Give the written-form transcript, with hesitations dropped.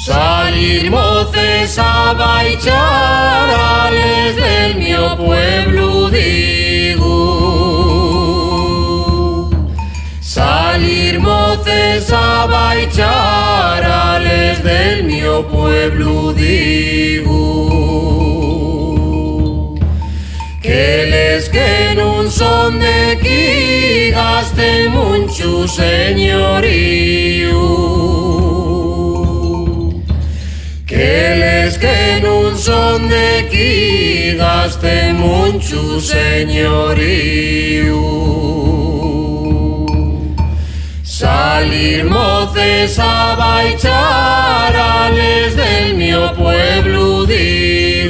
Salir moces a baichar, ales del mio pueblo digo. Salir moces a baichar, ales del mio pueblo digo. Que les que no son de aquí gasten mucho señorío. Que les que no son de aquí gasten mucho señorío. Salir moces a baichar, ales del mio pueblo digo.